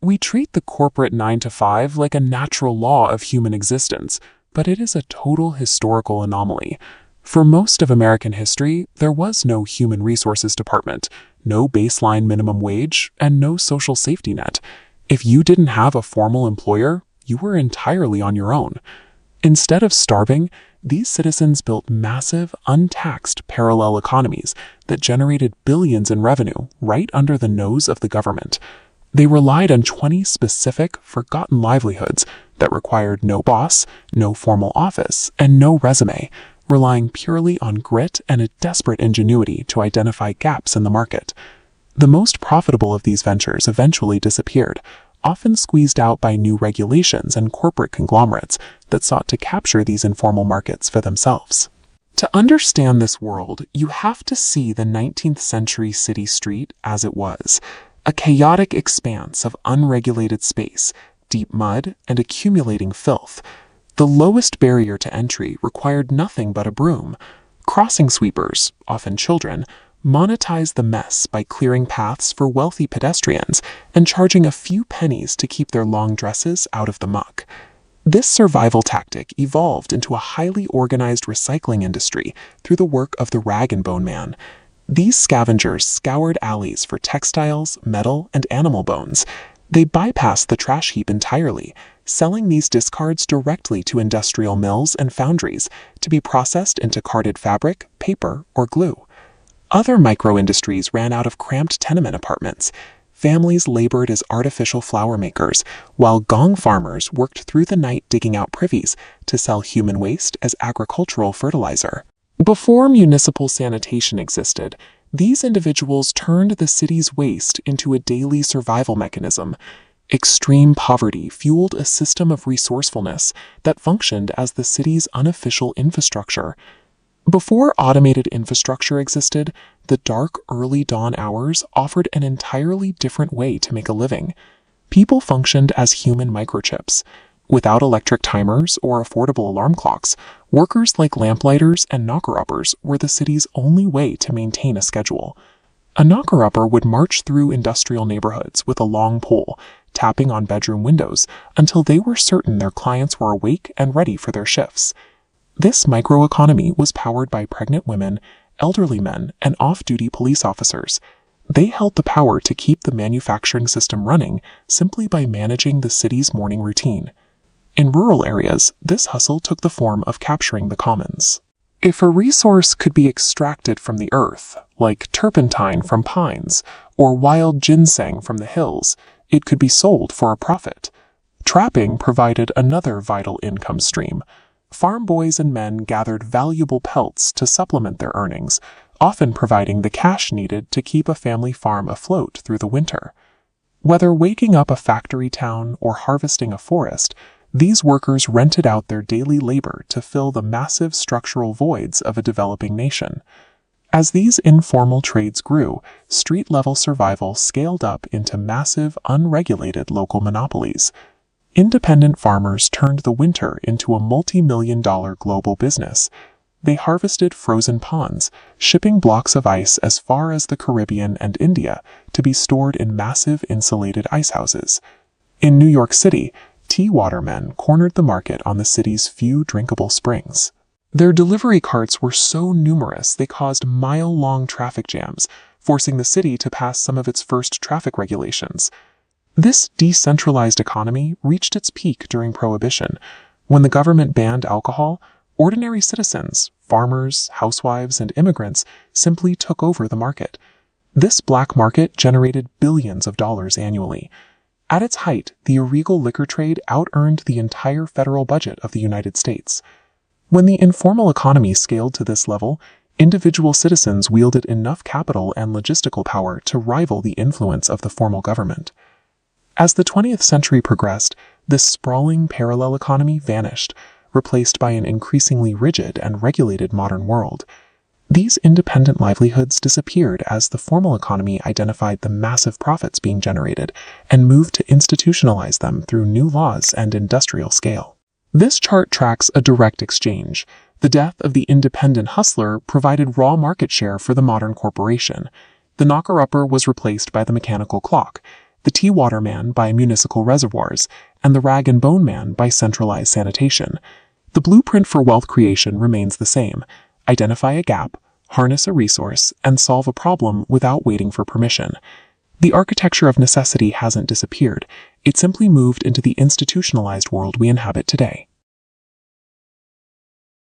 We treat the corporate 9 to 5 like a natural law of human existence, but it is a total historical anomaly. For most of American history, there was no human resources department, no baseline minimum wage, and no social safety net. If you didn't have a formal employer, you were entirely on your own. Instead of starving, these citizens built massive, untaxed parallel economies that generated billions in revenue right under the nose of the government. They relied on 20 specific, forgotten livelihoods that required no boss, no formal office, and no resume, relying purely on grit and a desperate ingenuity to identify gaps in the market. The most profitable of these ventures eventually disappeared, often squeezed out by new regulations and corporate conglomerates that sought to capture these informal markets for themselves. To understand this world, you have to see the 19th century city street as it was, a chaotic expanse of unregulated space, deep mud, and accumulating filth. The lowest barrier to entry required nothing but a broom. Crossing sweepers, often children, monetized the mess by clearing paths for wealthy pedestrians and charging a few pennies to keep their long dresses out of the muck. This survival tactic evolved into a highly organized recycling industry through the work of the rag and bone man. These scavengers scoured alleys for textiles, metal, and animal bones. They bypassed the trash heap entirely, selling these discards directly to industrial mills and foundries to be processed into carded fabric, paper, or glue. Other micro-industries ran out of cramped tenement apartments. Families labored as artificial flower makers, while gong farmers worked through the night digging out privies to sell human waste as agricultural fertilizer. Before municipal sanitation existed, these individuals turned the city's waste into a daily survival mechanism. Extreme poverty fueled a system of resourcefulness that functioned as the city's unofficial infrastructure. Before automated infrastructure existed, the dark early dawn hours offered an entirely different way to make a living. People functioned as human microchips. Without electric timers or affordable alarm clocks, workers like lamplighters and knocker-uppers were the city's only way to maintain a schedule. A knocker-upper would march through industrial neighborhoods with a long pole, tapping on bedroom windows until they were certain their clients were awake and ready for their shifts. This microeconomy was powered by pregnant women, elderly men, and off-duty police officers. They held the power to keep the manufacturing system running simply by managing the city's morning routine. In rural areas, this hustle took the form of capturing the commons. If a resource could be extracted from the earth, like turpentine from pines or wild ginseng from the hills, it could be sold for a profit. Trapping provided another vital income stream. Farm boys and men gathered valuable pelts to supplement their earnings, often providing the cash needed to keep a family farm afloat through the winter. Whether waking up a factory town or harvesting a forest, these workers rented out their daily labor to fill the massive structural voids of a developing nation. As these informal trades grew, street-level survival scaled up into massive, unregulated local monopolies. Independent farmers turned the winter into a multi-million-dollar global business. They harvested frozen ponds, shipping blocks of ice as far as the Caribbean and India to be stored in massive insulated icehouses. In New York City, tea watermen cornered the market on the city's few drinkable springs. Their delivery carts were so numerous they caused mile-long traffic jams, forcing the city to pass some of its first traffic regulations. This decentralized economy reached its peak during Prohibition. When the government banned alcohol, ordinary citizens, farmers, housewives, and immigrants simply took over the market. This black market generated billions of dollars annually. At its height, the illegal liquor trade out-earned the entire federal budget of the United States. When the informal economy scaled to this level, individual citizens wielded enough capital and logistical power to rival the influence of the formal government. As the 20th century progressed, this sprawling parallel economy vanished, replaced by an increasingly rigid and regulated modern world. These independent livelihoods disappeared as the formal economy identified the massive profits being generated and moved to institutionalize them through new laws and industrial scale. This chart tracks a direct exchange. The death of the independent hustler provided raw market share for the modern corporation. The knocker-upper was replaced by the mechanical clock, the tea water man by municipal reservoirs, and the rag and bone man by centralized sanitation. The blueprint for wealth creation remains the same: identify a gap, harness a resource, and solve a problem without waiting for permission. The architecture of necessity hasn't disappeared, it simply moved into the institutionalized world we inhabit today.